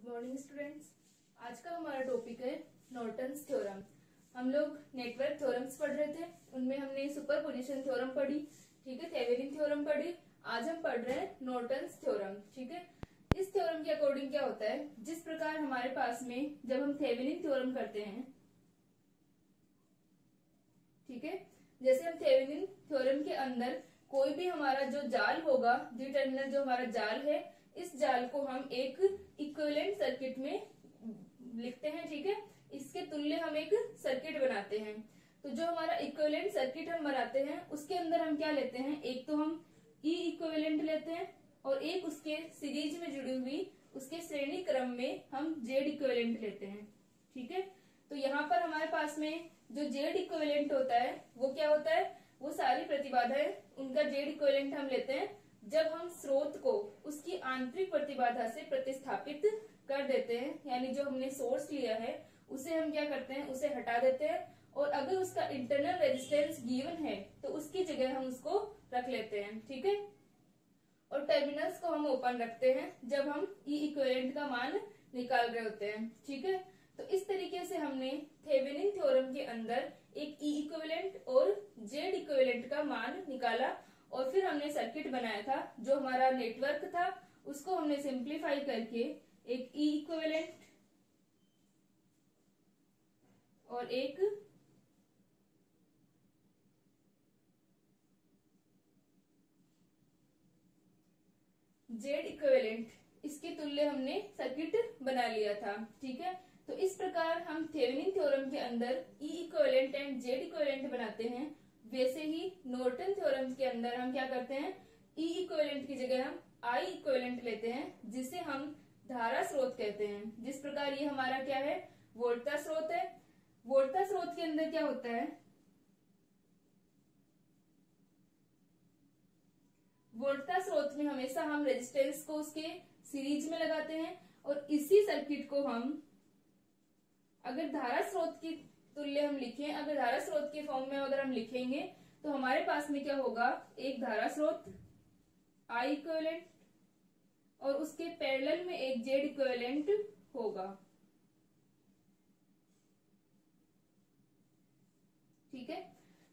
Good morning students. आज का हमारा टॉपिक है नॉर्टन्स थ्योरम। हम लोग नेटवर्क थ्योरम्स पढ़ रहे थे, उनमें हमने सुपरपोजिशन थ्योरम पढ़ी, ठीक है, थेवेनिन थ्योरम पढ़ी। आज हम पढ़ रहे हैं नॉर्टन्स थ्योरम, ठीक है। इस थ्योरम के अकॉर्डिंग क्या होता है, जिस प्रकार हमारे पास में जब हम थेवेनिन थ्योरम करते हैं, ठीक है, जैसे हम थेवेनिन थ्योरम के अंदर कोई भी हमारा जो जाल होगा, डी टर्मिनल जो हमारा जाल है, इस जाल को हम एक इक्विवेलेंट सर्किट में लिखते हैं, ठीक है। इसके तुल्य हम एक सर्किट बनाते हैं। तो जो हमारा इक्विवेलेंट सर्किट हम बनाते हैं, उसके अंदर हम क्या लेते हैं, एक तो हम ई इक्विवेलेंट लेते हैं और एक उसके सीरीज में जुड़ी हुई उसके श्रेणी क्रम में हम जेड इक्विवेलेंट लेते हैं, ठीक है। तो यहाँ पर हमारे पास में जो जेड इक्विवेलेंट होता है वो क्या होता है, वो सारी प्रतिबाधाएं, उनका जेड इक्विवेलेंट हम लेते हैं जब हम स्रोत को उसकी आंतरिक प्रतिबाधा से प्रतिस्थापित कर देते हैं, यानी जो हमने सोर्स लिया है उसे हम क्या करते हैं, उसे हटा देते हैं, और अगर उसका इंटरनल रेजिस्टेंस गिवन है तो उसकी जगह हम उसको रख लेते हैं, ठीक है। और टर्मिनल्स को हम ओपन रखते हैं जब हम ई इक्विवेलेंट का मान निकाल रहे होते हैं, ठीक है। तो इस तरीके से हमने थेवेनिन थ्योरम के अंदर एक ई इक्विवेलेंट और जेड इक्विवेलेंट का मान निकाला, और फिर हमने सर्किट बनाया था। जो हमारा नेटवर्क था उसको हमने सिंप्लीफाई करके एक ई इक्विवेलेंट और एक जेड इक्विवेलेंट, इसके तुल्य हमने सर्किट बना लिया था, ठीक है। तो इस प्रकार हम थेवेनिन थ्योरम के अंदर ई इक्विवेलेंट एंड जेड इक्विवेलेंट बनाते हैं। वैसे ही नॉर्टन थ्योरम के अंदर हम क्या करते हैं, ई इक्विवेलेंट की जगह हम आई इक्विवेलेंट लेते हैं, जिसे हम धारा स्रोत कहते हैं। जिस प्रकार ये हमारा क्या है, वोल्टा स्रोत है। वोल्टा स्रोत के अंदर क्या होता है, वोल्टा स्रोत में हमेशा हम रेजिस्टेंस को उसके सीरीज में लगाते हैं, और इसी सर्किट को हम अगर धारा स्रोत की तुल्य हम लिखें, अगर धारा स्रोत के फॉर्म में अगर हम लिखेंगे तो हमारे पास में क्या होगा, एक धारा स्रोत आई इक्विवेलेंट और उसके पैरेलल में एक जेड इक्विवेलेंट होगा, ठीक है।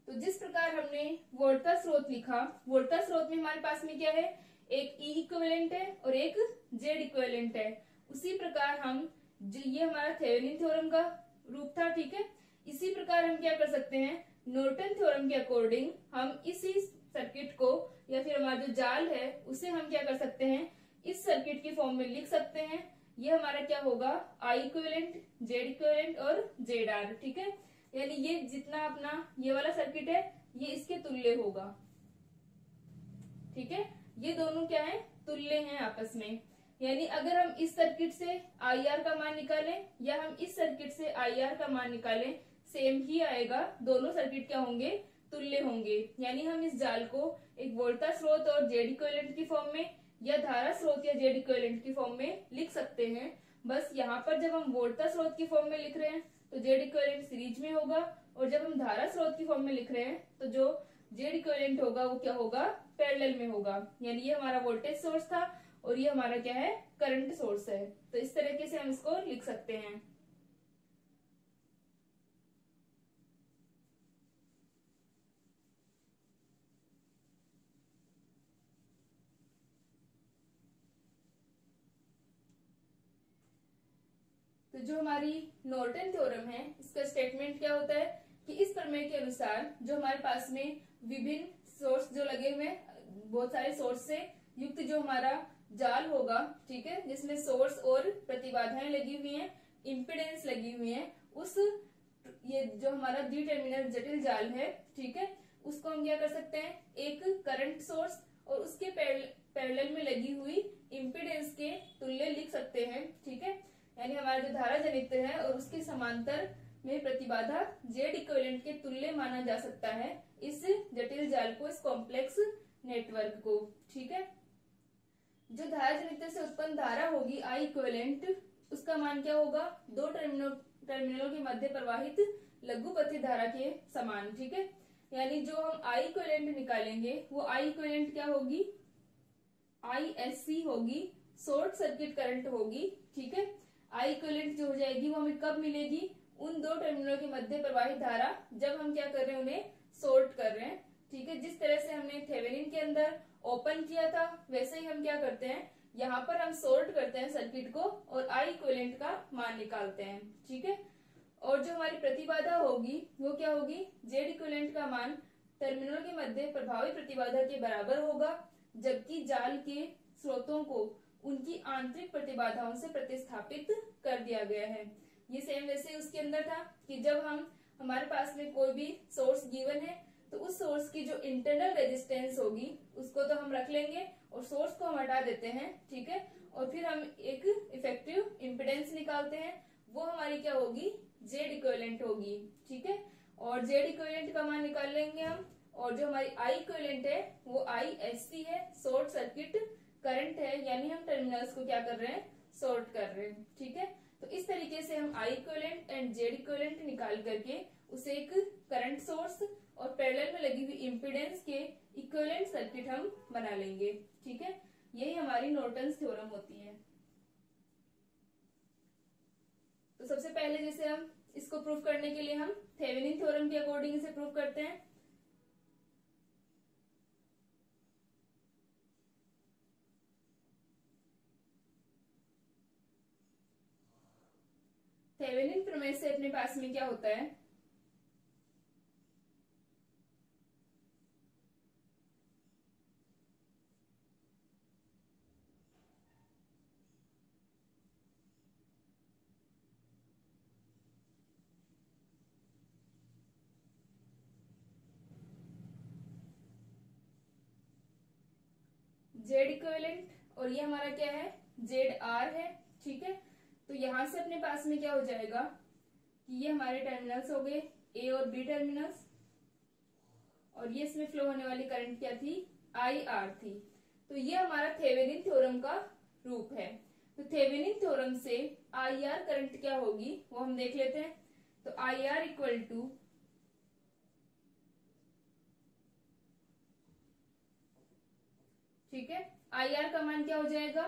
तो जिस प्रकार हमने वोल्टा स्रोत लिखा, वोल्टा स्रोत में हमारे पास में क्या है, एक ई इक्विवेलेंट है और एक जेड इक्विवेलेंट है। उसी प्रकार हम जो ये हमारा थेवेनिन थ्योरम का रूप था, ठीक है। इसी प्रकार हम क्या कर सकते हैं, नॉर्टन थ्योरम के अकॉर्डिंग हम इसी सर्किट को या फिर हमारा जो जाल है उसे हम क्या कर सकते हैं, इस सर्किट की फॉर्म में लिख सकते हैं। ये हमारा क्या होगा, आई इक्विवेलेंट, जेड इक्विवेलेंट और जेड आर, ठीक है। यानी ये जितना अपना ये वाला सर्किट है ये इसके तुल्य होगा, ठीक है। ये दोनों क्या है, तुल्य हैं आपस में। यानी अगर हम इस सर्किट से आई आर का मान निकालें या हम इस सर्किट से आई आर का मान निकालें, सेम ही आएगा। दोनों सर्किट क्या होंगे, तुल्य होंगे। यानी हम इस जाल को एक वोल्टा स्रोत और जेड इक्विवेलेंट की फॉर्म में या धारा स्रोत या जेड इक्विवेलेंट की फॉर्म में लिख सकते हैं। बस यहाँ पर जब हम वोल्टा स्रोत की फॉर्म में लिख रहे हैं तो जेड इक्विवेलेंट सीरीज में होगा, और जब हम धारा स्रोत की फॉर्म में लिख रहे हैं तो जो जेड इक्विवेलेंट होगा वो क्या होगा, पैरेलल में होगा। यानी ये हमारा वोल्टेज सोर्स था और ये हमारा क्या है, करंट सोर्स है। तो इस तरीके से हम इसको लिख सकते हैं। तो जो हमारी नॉर्टन थ्योरम है इसका स्टेटमेंट क्या होता है कि इस प्रमेय के अनुसार जो हमारे पास में विभिन्न सोर्स जो लगे हुए हैं, बहुत सारे सोर्स से युक्त जो हमारा जाल होगा, ठीक है, जिसमें सोर्स और प्रतिबाधाएं लगी हुई हैं, इम्पीडेंस लगी हुई है, उस ये जो हमारा डी टर्मिनल जटिल जाल है, ठीक है, उसको हम क्या कर सकते हैं, एक करंट सोर्स और उसके पैरेलल में लगी हुई इम्पीडेंस के तुल्य लिख सकते हैं, ठीक है। यानी हमारा जो धारा जनित है और उसके समांतर में प्रतिबाधा जेड इक्विवेलेंट के तुल्य माना जा सकता है इस जटिल जाल को, इस कॉम्प्लेक्स नेटवर्क को, ठीक है। जो धारा जनित से उत्पन्न धारा होगी आई इक्विवेलेंट, उसका मान क्या होगा, दो टर्मिनलों के मध्य प्रवाहित लघुपथित धारा के समान, ठीक है। यानी जो हम आई इक्विवेलेंट निकालेंगे वो आई इक्विवेलेंट क्या होगी, आई एस सी होगी, शॉर्ट सर्किट करंट होगी। ठीक है, आई इक्विवेलेंट जो हो जाएगी वो हमें कब मिलेगी, उन दो टर्मिनलों के मध्य प्रवाहित धारा जब हम क्या कर रहे हैं, उन्हें शॉर्ट कर रहे हैं। ठीक है, जिस तरह से हमने थेवेनिन के अंदर ओपन किया था वैसे ही हम क्या करते हैं, यहाँ पर हम शॉर्ट करते हैं सर्किट को और आई इक्विवेलेंट का मान निकालते हैं। ठीक है, और जो हमारी प्रतिबाधा होगी वो क्या होगी, जेड इक्विवेलेंट का मान टर्मिनलों के मध्य प्रभावी प्रतिबाधा के बराबर होगा, जबकि जाल के स्रोतों को उनकी आंतरिक प्रतिबाधाओं से प्रतिस्थापित कर दिया गया है। ये सेम वैसे उसके अंदर था कि जब हमारे पास में कोई भी सोर्स गिवन है तो उस सोर्स की जो इंटरनल रेजिस्टेंस होगी उसको तो हम रख लेंगे और सोर्स को हम हटा देते हैं। ठीक है, और फिर हम एक इफेक्टिव इम्पिडेंस निकालते हैं, वो हमारी क्या होगी, जेड इक्विवेलेंट होगी। ठीक है, और जेड इक्विवेलेंट का मान निकाल लेंगे हम, और जो हमारी आई इक्विवेलेंट है वो आई एस सी है, शॉर्ट सर्किट करंट है, यानी हम टर्मिनल्स को क्या कर रहे हैं, शॉर्ट कर रहे हैं। ठीक है, तो इस तरीके से हम आई इक्विवेलेंट एंड जेड इक्विवेलेंट निकाल करके उसे एक करंट सोर्स और पैरेलल में लगी हुई इम्पीडेंस के इक्विवेलेंट सर्किट हम बना लेंगे। ठीक है, यही हमारी नॉर्टन्स थ्योरम होती है। तो सबसे पहले जैसे हम इसको प्रूफ करने के लिए हम थेवेनिन थ्योरम के अकॉर्डिंग इसे प्रूफ करते हैं। थेवेनिन प्रमेय से अपने पास में क्या होता है, जेड इक्विवेलेंट और ये हमारा क्या है, जेड आर है। ठीक है, तो यहां से अपने पास में क्या हो जाएगा कि ये हमारे टर्मिनल्स हो गए ए और बी टर्मिनल्स, और ये इसमें फ्लो होने वाली करंट क्या थी, आई आर थी। तो ये हमारा थेवेनिन थ्योरम का रूप है। तो थेवेनिन थ्योरम से आई आर करंट क्या होगी वो हम देख लेते हैं। तो आई आर इक्वल टू ठीक है, आई आर का मान क्या हो जाएगा,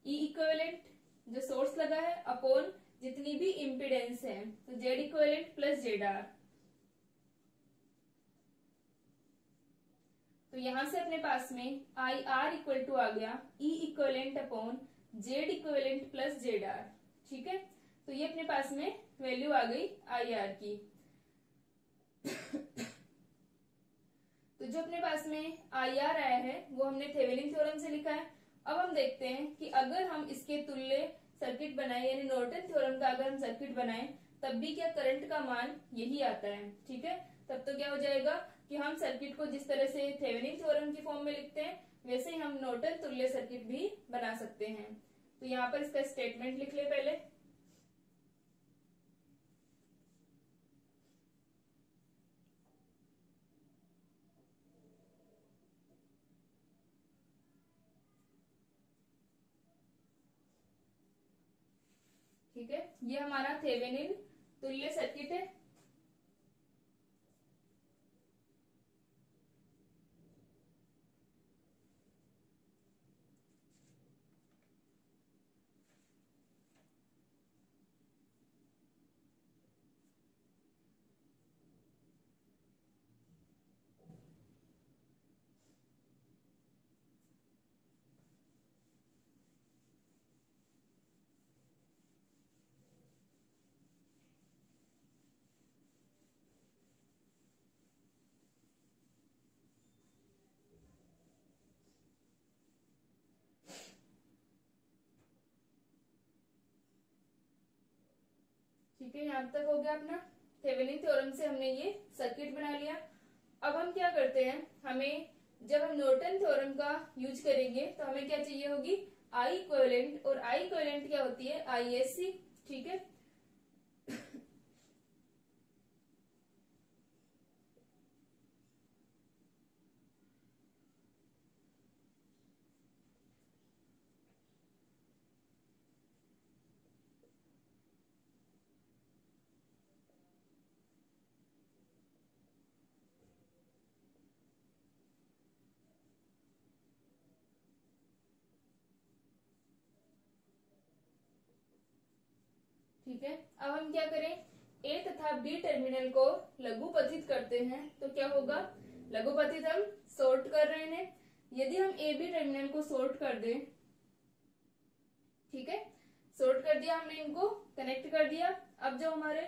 ई इक्विवेलेंट जो सोर्स लगा है अपॉन जितनी भी इम्पिडेंस है, तो Z equivalent plus Z R. तो यहां से अपने पास में आई आर इक्वल टू आ गया E equivalent upon Z equivalent plus Z R. ठीक है, तो ये अपने पास में वैल्यू आ गई आई आर की। तो जो अपने पास में आई आर आया है वो हमने थेवेनिन थ्योरम से लिखा है। अब हम देखते हैं कि अगर हम इसके तुल्य सर्किट बनाए, यानी नॉर्टन थ्योरम का अगर हम सर्किट बनाए तब भी क्या करंट का मान यही आता है। ठीक है, तब तो क्या हो जाएगा कि हम सर्किट को जिस तरह से थेवेनिन थ्योरम की फॉर्म में लिखते हैं वैसे ही हम नॉर्टन तुल्य सर्किट भी बना सकते हैं। तो यहाँ पर इसका स्टेटमेंट लिख ले पहले। ठीक है, ये हमारा थेवेनिन तुल्य सर्किट है। ठीक है, यहाँ तक हो गया अपना थेवेनिन थ्योरम से हमने ये सर्किट बना लिया। अब हम क्या करते हैं, हमें जब हम नॉर्टन थ्योरम का यूज करेंगे तो हमें क्या चाहिए होगी, आई इक्विवेलेंट, और आई इक्विवेलेंट क्या होती है, आई एस सी। ठीक है, ठीक है। अब हम क्या करें, ए तथा बी टर्मिनल को लघुपथित करते हैं तो क्या होगा, लघुपथित हम सॉर्ट कर रहे हैं। यदि हम ए बी टर्मिनल को सॉर्ट कर दें, ठीक है, सॉर्ट कर दिया हमने, इनको कनेक्ट कर दिया। अब जो हमारे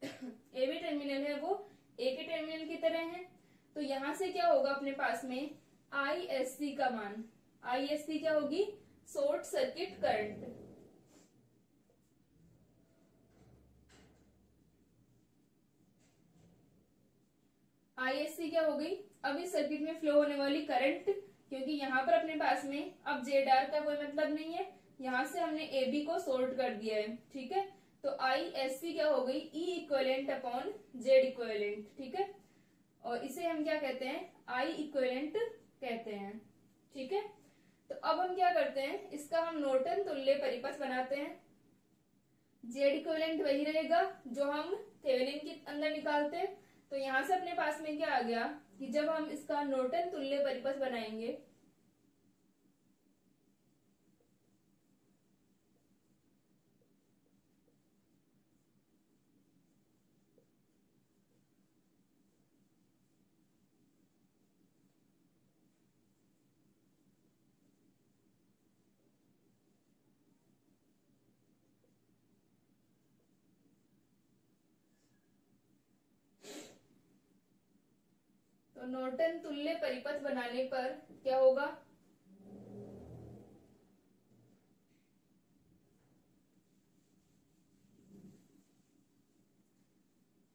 ए बी टर्मिनल है वो ए के टर्मिनल की तरह है, तो यहां से क्या होगा अपने पास में आई एस सी का मान, आई एस सी क्या होगी, शॉर्ट सर्किट करंट। आईएससी क्या हो गई, अब इस सर्किट में फ्लो होने वाली करंट, क्योंकि यहाँ पर अपने पास में अब जेड आर का कोई मतलब नहीं है, यहाँ से हमने ए बी को सॉर्ट कर दिया है, ठीक है। तो आईएससी क्या हो गई, ई इक्विवेलेंट अपॉन जेड इक्विवेलेंट, ठीक है, और इसे हम क्या कहते हैं, आई इक्विवेलेंट कहते हैं, ठीक है। तो अब हम क्या करते हैं, इसका हम नॉर्टन तुल्य परिपथ बनाते हैं। जेड इक्विवेलेंट वही रहेगा जो हम थेवेनिन के अंदर निकालते हैं। तो यहां से अपने पास में क्या आ गया कि जब हम इसका नॉर्टन तुल्य परिपथ बनाएंगे, तो नॉर्टन तुल्य परिपथ बनाने पर क्या होगा,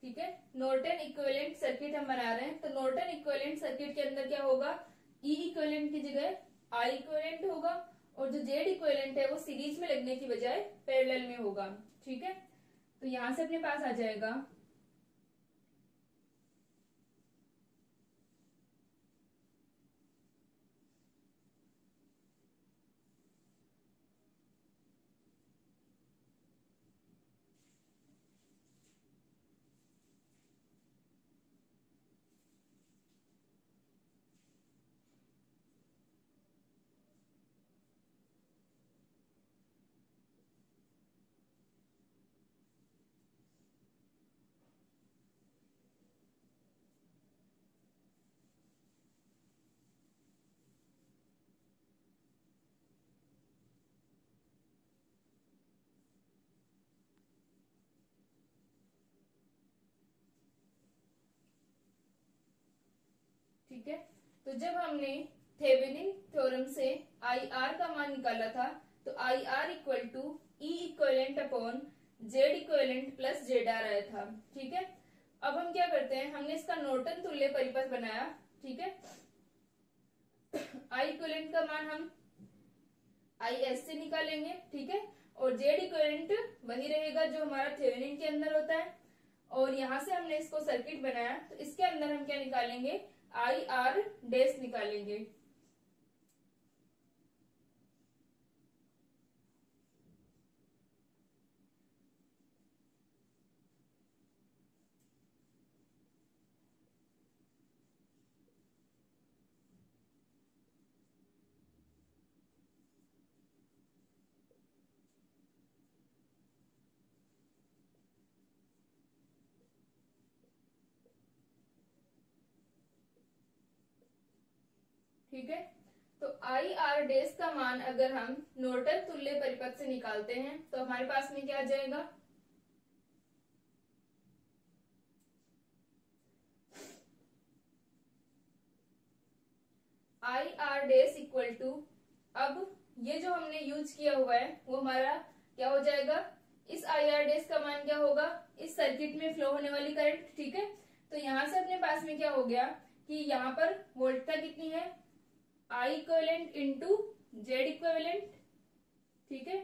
ठीक है, नॉर्टन इक्विवेलेंट सर्किट हम बना रहे हैं। तो नॉर्टन इक्विवेलेंट सर्किट के अंदर क्या होगा, ई इक्विवेलेंट की जगह आई इक्विवेलेंट होगा, और जो जेड इक्विवेलेंट है वो सीरीज में लगने की बजाय पैरेलल में होगा, ठीक है। तो यहां से अपने पास आ जाएगा ठीक है। तो जब हमने थेवेनिन थ्योरम से आई आर का मान निकाला था, तो I R equal to E equivalent upon Z equivalent plus Z R आया था, ठीक है। अब हम क्या करते हैं, हमने इसका नॉर्टन तुल्य परिपथ बनाया, ठीक है। आई इक्वलेंट का मान हम आई एस से निकालेंगे, ठीक है, और जेड इक्वलेंट वही रहेगा जो हमारा थेवेनिन के अंदर होता है। और यहां से हमने इसको सर्किट बनाया, तो इसके अंदर हम क्या निकालेंगे, आई आर डैश निकालेंगे, ठीक है। तो आई आर डैश का मान अगर हम नॉर्टन तुल्य परिपथ से निकालते हैं तो हमारे पास में क्या आ जाएगा, I R dash equal to, अब ये जो हमने यूज किया हुआ है वो हमारा क्या हो जाएगा, इस आई आर डैश का मान क्या होगा, इस सर्किट में फ्लो होने वाली करंट, ठीक है। तो यहां से अपने पास में क्या हो गया कि यहाँ पर वोल्टता कितनी है, I equivalent into Z equivalent, ठीक है।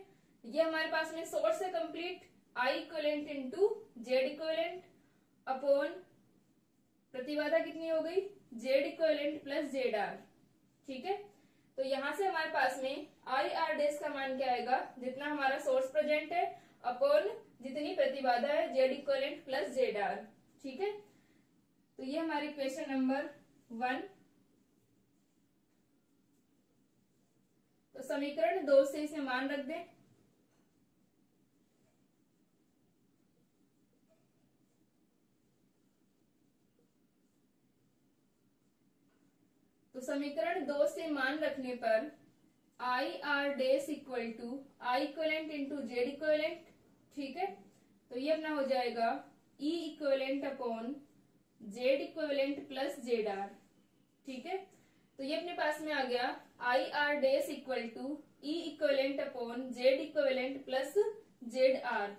ये हमारे पास में सोर्स है complete, I equivalent into Z equivalent upon प्रतिबाधा कितनी हो गई, Z equivalent plus Z R, ठीक है। तो यहां से हमारे पास में आई आर डैश का मान क्या आएगा, जितना हमारा सोर्स प्रेजेंट है अपॉन जितनी प्रतिबाधा है Z equivalent plus Z R, ठीक है। तो ये हमारी क्वेश्चन नंबर 1। तो समीकरण 2 से इसे मान रख दें, तो समीकरण 2 से मान रखने पर आई आर डेस equal to I equivalent into Z equivalent, ठीक है। तो ये अपना हो जाएगा E equivalent upon Z equivalent plus Z R, ठीक है। तो ये अपने पास में आ गया आई आर डेस equal to E equivalent upon Z equivalent plus Z R,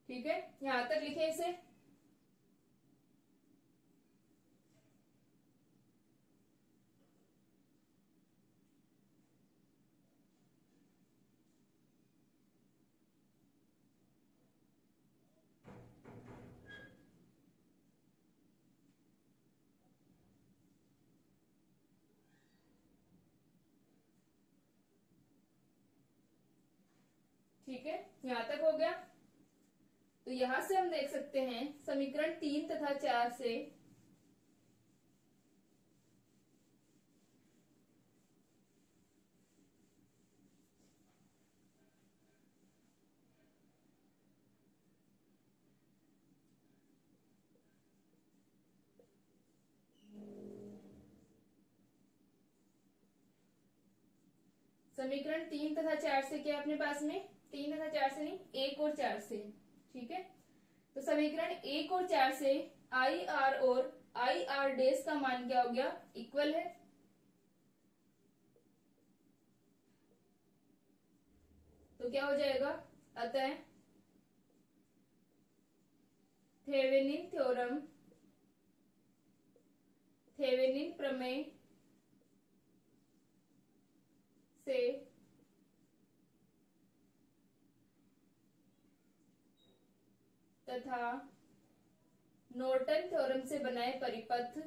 ठीक है। यहां तक लिखे इसे। ठीक है, यहां तक हो गया। तो यहां से हम देख सकते हैं समीकरण 3 तथा 4 से समीकरण 3 तथा 4 से क्या अपने पास में, 3 तथा 4 से नहीं, 1 और 4 से, ठीक है। तो समीकरण 1 और 4 से आई आर और आई आर डेस का मान क्या हो गया, इक्वल है। तो क्या हो जाएगा, अतः थेवेनिन थ्योरम, थेवेनिन प्रमेय से तथा नॉर्टन थ्योरम से बनाए परिपथ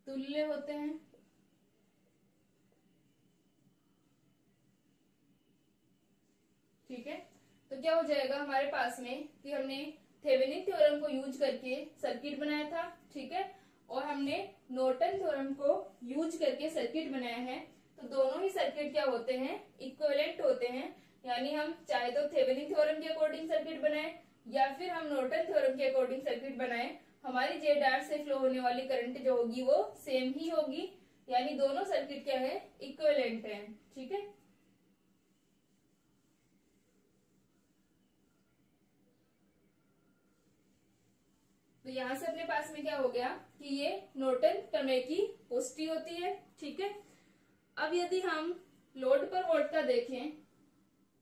तुल्य होते हैं। ठीक है, तो क्या हो जाएगा हमारे पास में कि हमने थेवेनिन थ्योरम को यूज करके सर्किट बनाया था, ठीक है, और हमने नॉर्टन थ्योरम को यूज करके सर्किट बनाया है। तो दोनों ही सर्किट क्या होते हैं, इक्विवेलेंट होते हैं। यानी हम चाहे तो थेवेनिन थ्योरम के अकॉर्डिंग सर्किट बनाए या फिर हम नॉर्टन थ्योरम के अकॉर्डिंग सर्किट बनाए, हमारी जेड आर से फ्लो होने वाली करंट जो होगी वो सेम ही होगी। यानी दोनों सर्किट क्या है, इक्विवेलेंट है। ठीक है, तो यहां से अपने पास में क्या हो गया कि ये नॉर्टन प्रमेय की पुष्टि होती है। ठीक है, अब यदि हम लोड पर वोल्टता देखें,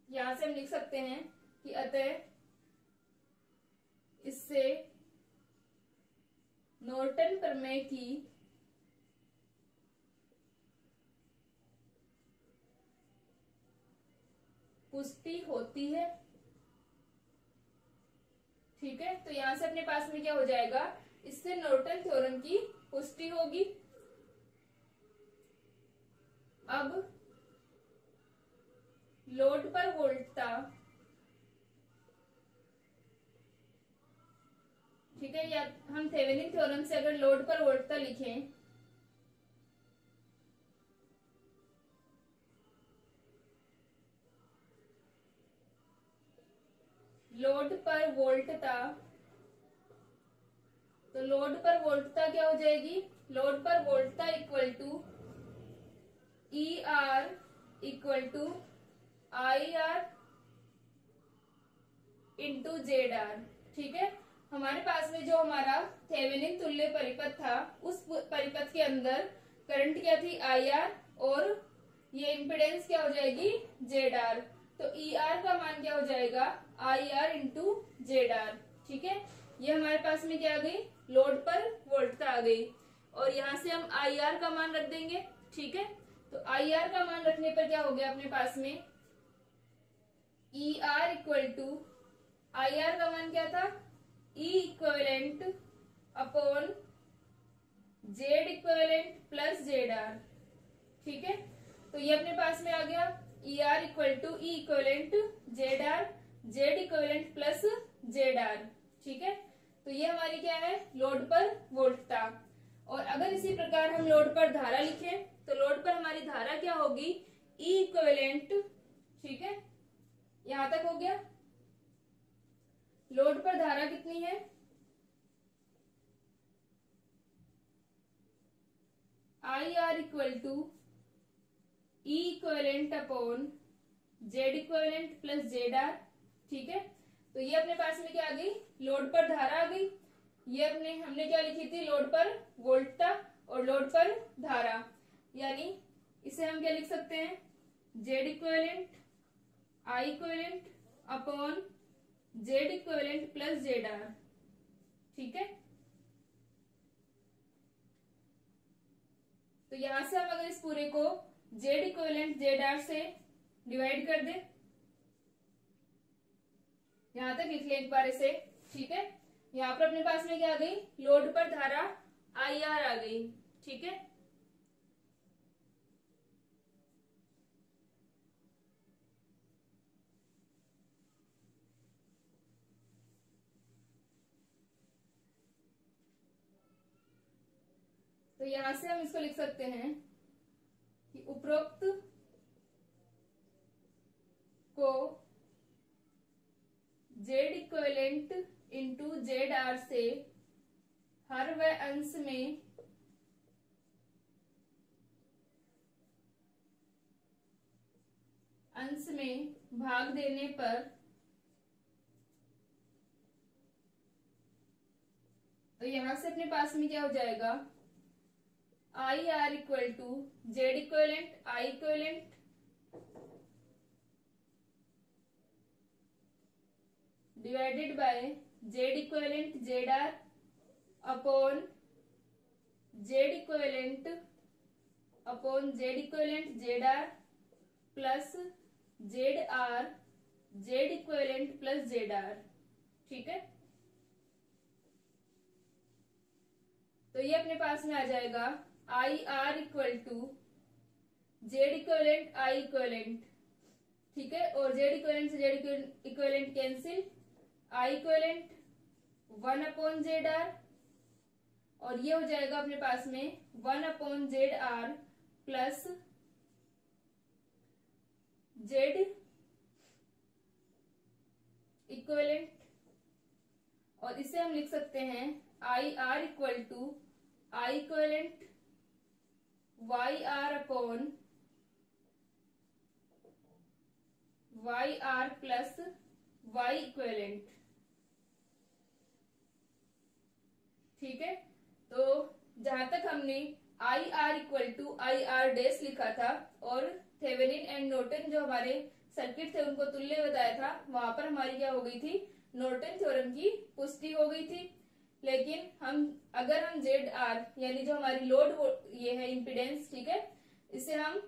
यहां से हम लिख सकते हैं कि अतः इससे नॉर्टन प्रमेय की पुष्टि होती है। ठीक है, तो यहां से अपने पास में क्या हो जाएगा, इससे नॉर्टन थ्योरम की पुष्टि होगी। अब लोड पर वोल्टता, ठीक है, या हम थेवेनिन थ्योरम से अगर लोड पर वोल्टता लिखें, लोड पर वोल्टता, तो लोड पर वोल्टता क्या हो जाएगी, लोड पर वोल्टता equal to E R equal to I R into Z R. ठीक है, हमारे पास में जो हमारा थेवेनिन तुल्य परिपथ था, उस परिपथ के अंदर करंट क्या थी, आई आर, और ये इम्पिडेंस क्या हो जाएगी, जेड आर। तो ई आर का मान क्या हो जाएगा, I R into Z R. ठीक है, ये हमारे पास में क्या आ गई, लोड पर वोल्टता आ गई, और यहां से हम आई आर का मान रख देंगे। ठीक है, तो आई आर का मान रखने पर क्या हो गया अपने पास में, E R equal to, I R का मान क्या था, E equivalent upon Z equivalent plus Z R. ठीक है, तो ये अपने पास में आ गया E R equal to E equivalent Z R, Z equivalent plus Z R. ठीक है, तो ये हमारी क्या है, लोड पर वोल्टता। और अगर इसी प्रकार हम लोड पर धारा लिखें, तो लोड पर हमारी धारा क्या होगी, ई इक्विवेलेंट। ठीक है, यहां तक हो गया। लोड पर धारा कितनी है, I R equal to E equivalent upon Z equivalent plus Z R. ठीक है, तो ये अपने पास में क्या आ गई, लोड पर धारा आ गई। ये हमने क्या लिखी थी, लोड पर वोल्टता और लोड पर धारा, यानी इसे हम क्या लिख सकते हैं, Z equivalent I equivalent upon Z equivalent plus Z R. ठीक है, तो यहां से हम अगर इस पूरे को जेड इक्विवेलेंट जेड आर से डिवाइड कर दें, यहां तक लिख लें एक बार इसे। ठीक है, यहां पर अपने पास में क्या आ गई, लोड पर धारा आई आर आ गई। ठीक है, तो यहां से हम इसको लिख सकते हैं कि उपरोक्त को Z equivalent into Z R से हर वह अंश में भाग देने पर, तो यहां से अपने पास में क्या हो जाएगा, I R equal to Z equivalent I equivalent divided by Z equivalent Z R upon Z equivalent upon Z equivalent Z R plus Z R Z equivalent plus Z R. ठीक है, तो ये अपने पास में आ जाएगा I R equal to Z equivalent I equivalent. ठीक है, और जेड इक्विवेलेंट से Z equivalent cancel, I equivalent 1 upon Z R, और ये हो जाएगा अपने पास में 1 upon Z R plus Z equivalent, और इसे हम लिख सकते हैं I R equal to I equivalent Y R upon Y R plus Y equivalent. ठीक है, तो जहां तक हमने I R equal to I R dash लिखा था और थेवेनिन एंड नॉर्टन जो हमारे सर्किट थे उनको तुल्य बताया था, वहां पर हमारी क्या हो गई थी, नॉर्टन थ्योरम की पुष्टि हो गई थी। लेकिन अगर हम जेड आर यानी जो हमारी लोड ये है इम्पीडेंस, ठीक है, इसे हम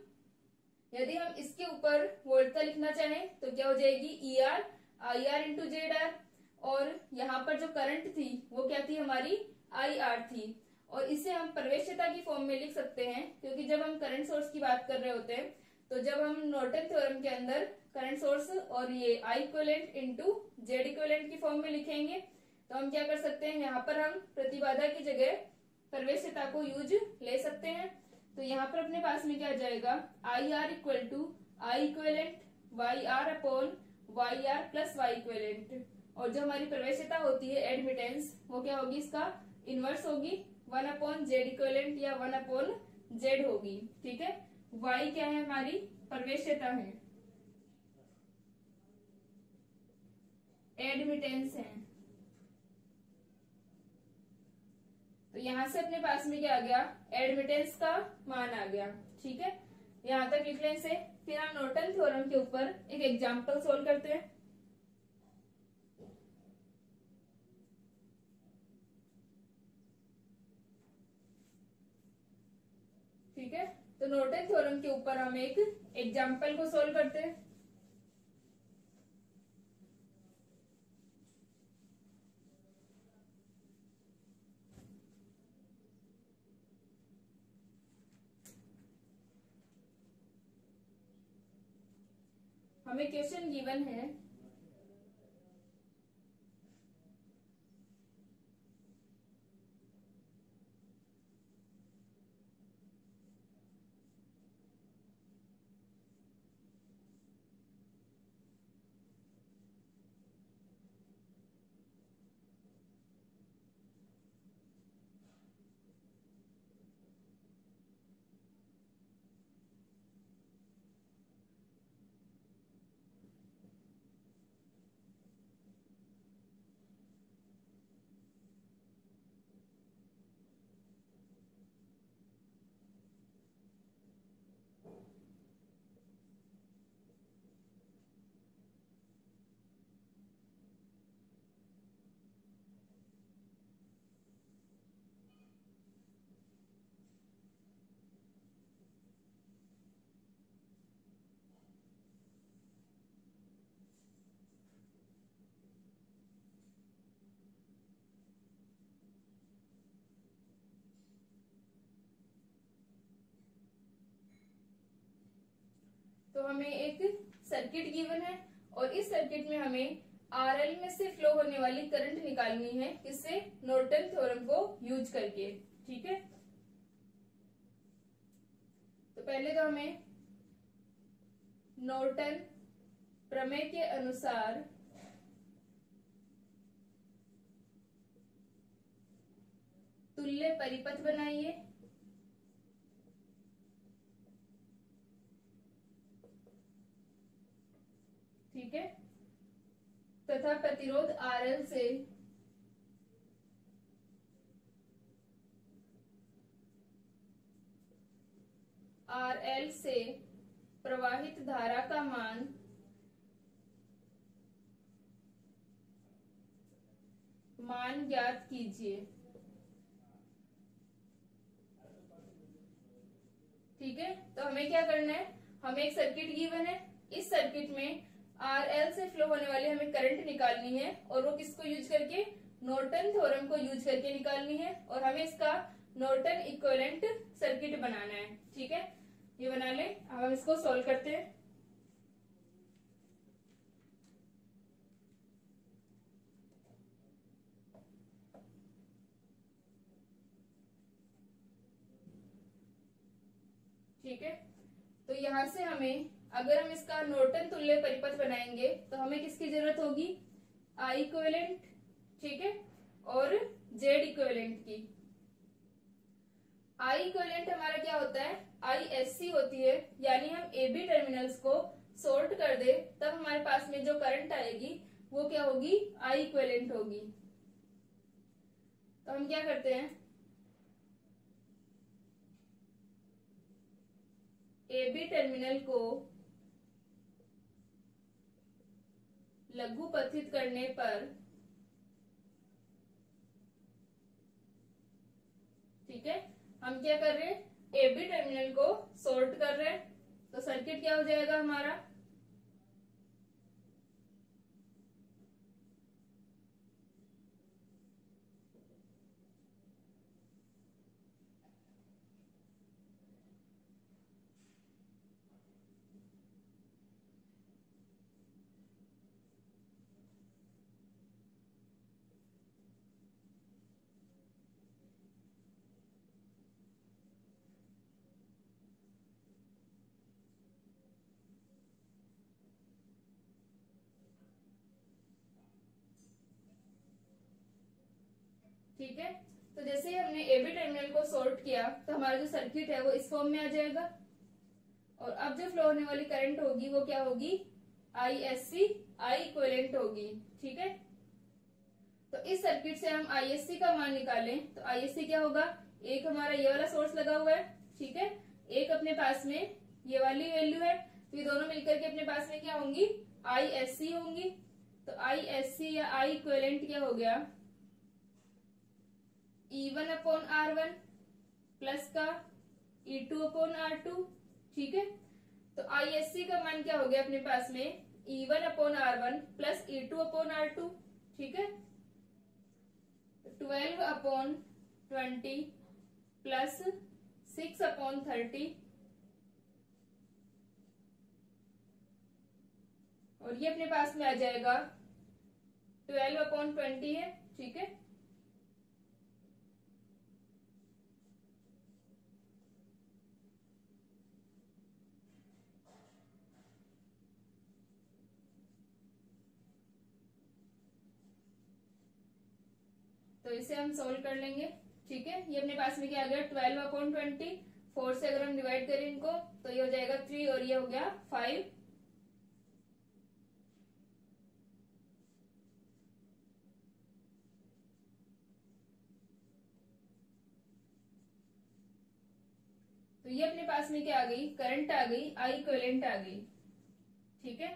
यदि हम इसके ऊपर वोल्टता लिखना चाहें तो क्या हो जाएगी, E R I R into Z R, और यहाँ पर जो करंट थी वो क्या थी, हमारी आई आर थी, और इसे हम प्रवेश्यता की फॉर्म में लिख सकते हैं, क्योंकि जब हम करंट सोर्स की बात कर रहे होते हैं तो जब हम नॉर्टन थ्योरम के अंदर करंट सोर्स और ये आई इक्विवेलेंट इंटू जेड इक्विवेलेंट की फॉर्म में लिखेंगे तो हम क्या कर सकते हैं, यहाँ पर हम प्रतिबाधा की जगह प्रवेश्यता को यूज ले सकते हैं। तो यहाँ पर अपने पास में क्या जाएगा, I R equal to I equivalent Y R upon Y R plus Y equivalent, और जो हमारी प्रवेश्यता होती है एडमिटेंस वो क्या होगी, इसका इनवर्स होगी 1 अपॉन जेड इक्विवेलेंट या 1 अपॉन जेड होगी। ठीक है, वाई क्या है, हमारी प्रवेश्यता है, एडमिटेंस है। तो यहां से अपने पास में क्या आ गया, एडमिटेंस का मान आ गया। ठीक है, यहां तक लिख लें से, फिर हम नॉर्टन थ्योरम के ऊपर एक एग्जांपल सोल्व करते हैं। ठीक है, तो नॉर्टन थ्योरम के ऊपर हम एक एग्जांपल को सोल्व करते हैं। हमें क्वेश्चन गिवन है हमें एक सर्किट गिवन है और इस सर्किट में हमें आरएल में से फ्लो होने वाली करंट निकालनी है, किससे? नॉर्टन थ्योरम को यूज करके। ठीक है, तो पहले तो हमें नॉर्टन प्रमेय के अनुसार तुल्य परिपथ बनाइए। ठीक है, तथा प्रतिरोध आरएल से प्रवाहित धारा का मान ज्ञात कीजिए। ठीक है, तो हमें क्या करना है, हमें एक सर्किट गिवन है, इस सर्किट में आरएल से फ्लो होने वाली हमें करंट निकालनी है और वो किसको यूज करके? नॉर्टन थ्योरम को यूज करके निकालनी है और हमें इसका नॉर्टन इक्विवेलेंट सर्किट बनाना है। ठीक है, ये बना लें। अब हम इसको सॉल्व करते हैं। ठीक है, तो यहां से हमें, अगर हम इसका नॉर्टन तुल्य परिपथ बनाएंगे तो हमें किसकी जरूरत होगी? आई इक्विवेलेंट, ठीक है, और जेड इक्विवेलेंट की। आई इक्विवेलेंट हमारा क्या होता है? आई एस सी होती है, यानी हम ए बी टर्मिनल्स को शॉर्ट कर दे तब हमारे पास में जो करंट आएगी वो क्या होगी? आई इक्विवेलेंट होगी। तो हम क्या करते हैं, ए बी टर्मिनल को लघुपथित करने पर, ठीक है, हम क्या कर रहे हैं? ए बी टर्मिनल को शॉर्ट कर रहे हैं, तो सर्किट क्या हो जाएगा हमारा? ठीक है, तो जैसे ही हमने ए बी टर्मिनल को शॉर्ट किया तो हमारा जो सर्किट है वो इस फॉर्म में आ जाएगा और अब जो फ्लो होने वाली करंट होगी वो क्या होगी? I S C, I equivalent होगी। ठीक है, तो इस सर्किट से हम आई एस सी का मान निकालें तो आई एस सी क्या होगा? एक हमारा ये वाला सोर्स लगा हुआ है, ठीक है, एक अपने पास में ये वाली वैल्यू है, तो ये दोनों मिलकर के अपने पास में क्या होंगी? आई एस सी होंगी। तो आई एस सी या आई इक्विवेलेंट क्या हो गया? E1 अपॉन R1 प्लस का E2 अपॉन R2। ठीक है, तो ISC का मान क्या हो गया अपने पास में? E1 upon R1 plus E2 upon R2। ठीक है, 12 अपॉन 20 प्लस 6 अपॉन 30 और ये अपने पास में आ जाएगा 12 अपॉन 20 है। ठीक है, तो इसे हम सोल्व कर लेंगे। ठीक है, ये अपने पास में क्या आ गया? 12 अपॉन 20, 4 से अगर हम डिवाइड करें इनको तो ये हो जाएगा 3 और ये हो गया 5। तो ये अपने पास में क्या आ गई? करंट आ गई, आई इक्विवेलेंट आ गई। ठीक है,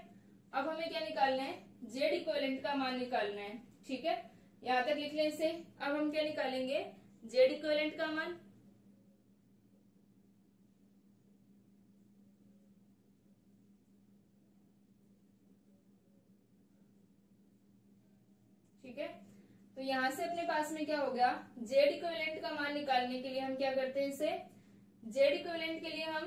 अब हमें क्या निकालना है? जेड इक्विवेलेंट का मान निकालना है। ठीक है, यहां तक लिख लें इसे। अब हम क्या निकालेंगे? जेड इक्विवेलेंट का मान। ठीक है, तो यहां से अपने पास में क्या हो गया? जेड इक्विवेलेंट का मान निकालने के लिए हम क्या करते हैं? इसे जेड इक्विवेलेंट के लिए हम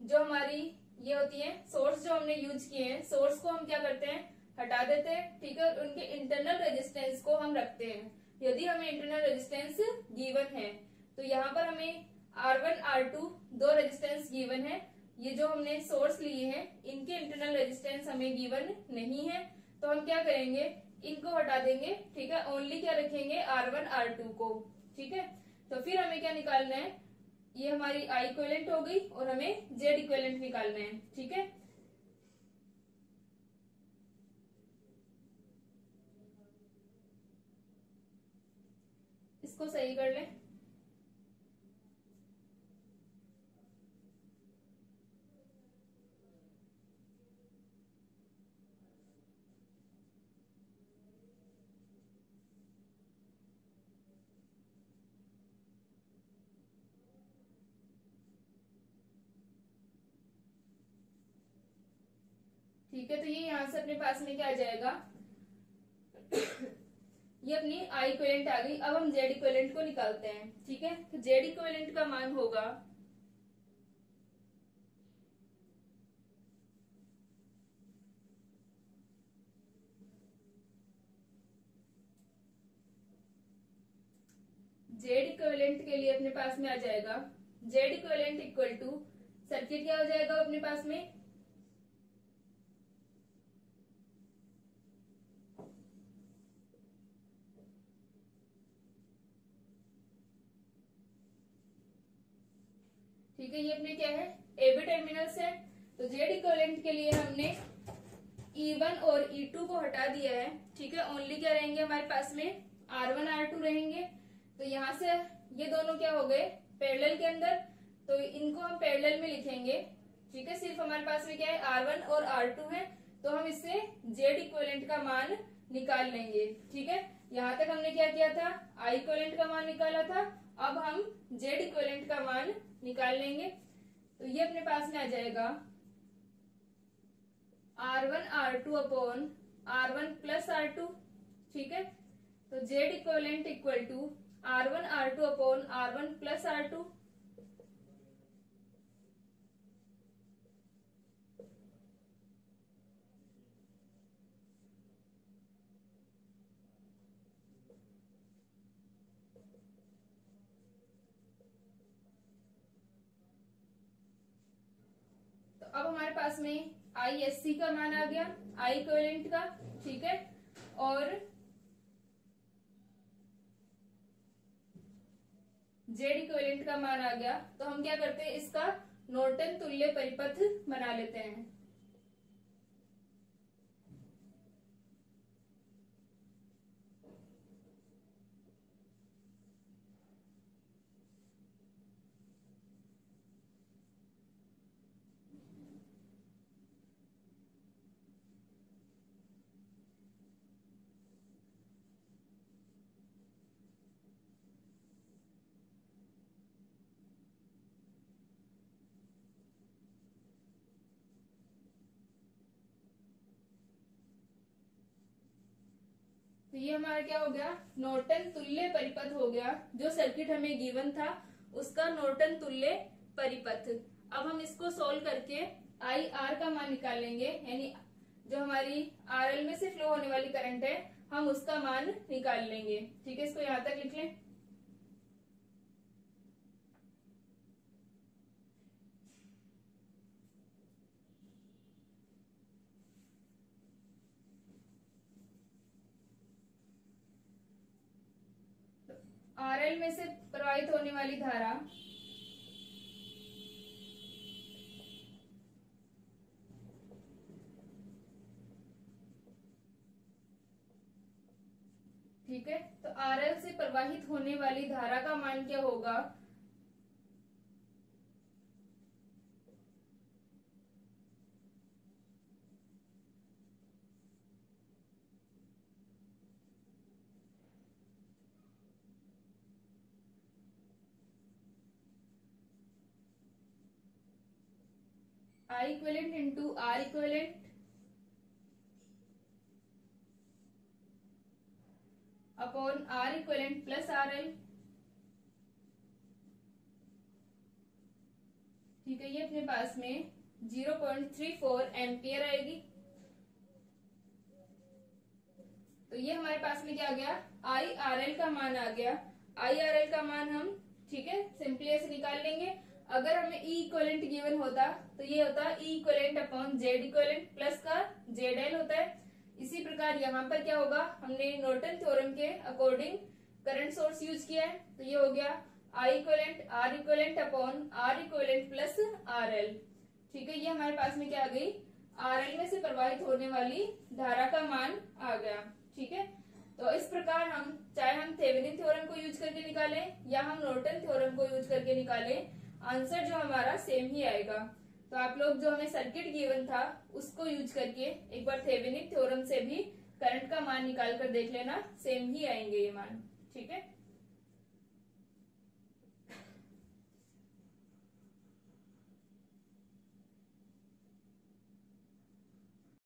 जो हमारी ये होती है सोर्स जो हमने यूज किए हैं, सोर्स को हम क्या करते हैं, हटा देते हैं, ठीक है, और उनके इंटरनल रेजिस्टेंस को हम रखते हैं। यदि हमें इंटरनल रेजिस्टेंस गिवन है तो यहाँ पर हमें R1 R2 दो रेजिस्टेंस गिवन है, ये जो हमने सोर्स लिए हैं इनके इंटरनल रेजिस्टेंस हमें गिवन नहीं है, तो हम क्या करेंगे, इनको हटा देंगे, ठीक है, ओनली क्या रखेंगे, R1 R2 को, ठीक है। तो फिर हमें क्या निकालना है, ये हमारी I इक्विवेलेंट हो गई और हमें Z इक्विवेलेंट निकालना है, ठीक है। इसको सही कर लें। ठीक है, तो ये यहां से अपने पास में क्या आ जाएगा, ये अपनी I इक्विवेलेंट आ गई। अब हम Z इक्विवेलेंट को निकालते हैं, ठीक है। तो Z इक्विवेलेंट का मान होगा Z इक्विवेलेंट के लिए अपने पास में आ जाएगा Z equivalent equal to circuit क्या हो जाएगा अपने पास में, ठीक है, ये अपने क्या है, AB टर्मिनल्स है। तो Z इक्विवेलेंट के लिए हमने E1 और E2 को हटा दिया है, ठीक है, ओनली क्या रहेंगे हमारे पास में R1 R2 रहेंगे। तो यहाँ से ये दोनों क्या हो गए, पैरेलल के अंदर, तो इनको हम पैरेलल में लिखेंगे, ठीक है। सिर्फ हमारे पास में क्या है, R1 और R2 है, तो हम इससे Z इक्विवेलेंट का मान निकाल लेंगे, ठीक है। यहाँ तक हमने क्या किया था, I इक्विवेलेंट का मान निकाला था, अब हम Z इक्विवेलेंट का मान निकाल लेंगे। तो ये अपने पास में आ जाएगा R1 R2 upon R1 plus R2, ठीक है। तो Z equivalent equal to R1 R2 upon R1 plus R2, तो अब हमारे पास में ISC का मान आ गया I इक्विवेलेंट का, ठीक है, और Z इक्विवेलेंट का मान आ गया। तो हम क्या करते हैं, इसका नॉर्टन तुल्य परिपथ बना लेते हैं। तो ये हमारा क्या हो गया, नॉर्टन तुल्य परिपथ हो गया, जो सर्किट हमें गिवन था उसका नॉर्टन तुल्य परिपथ। अब हम इसको सोल्व करके IR का मान निकालेंगे, यानी जो हमारी RL में से फ्लो होने वाली करंट है हम उसका मान निकाल लेंगे, ठीक है। इसको यहां तक लिख लें। RL में से प्रवाहित होने वाली धारा ठीक है, तो RL से प्रवाहित होने वाली धारा का मान क्या होगा, I equivalent into R equivalent upon R equivalent plus RL, ठीक है। ये अपने पास में 0.34 एम्पियर आएगी। तो ये हमारे पास में क्या आ गया, IRL का मान आ गया। IRL का मान हम ठीक है सिंपली ऐसे निकाल लेंगे। अगर हमें E इक्वलेंट गिवन होता तो ये होता E equivalent upon Z equivalent plus का ZL होता है। इसी प्रकार यहाँ पर क्या होगा, हमने नॉर्टन थ्योरम के अकॉर्डिंग करंट सोर्स यूज किया है, तो ये हो गया I equivalent R equivalent upon R equivalent plus RL। ठीक है, ये हमारे पास में क्या आ गई, RL में से प्रवाहित होने वाली धारा का मान आ गया। ठीक है, तो इस प्रकार हम चाहे हम थेवेनिन थ्योरम को यूज करके निकालें या हम नॉर्टन थ्योरम को यूज करके निकालें, आंसर जो हमारा सेम ही आएगा। तो आप लोग जो हमें सर्किट गिवन था उसको यूज करके एक बार थेवेनिन थ्योरम से भी करंट का मान निकाल कर देख लेना, सेम ही आएंगे ये मान। ठीक है।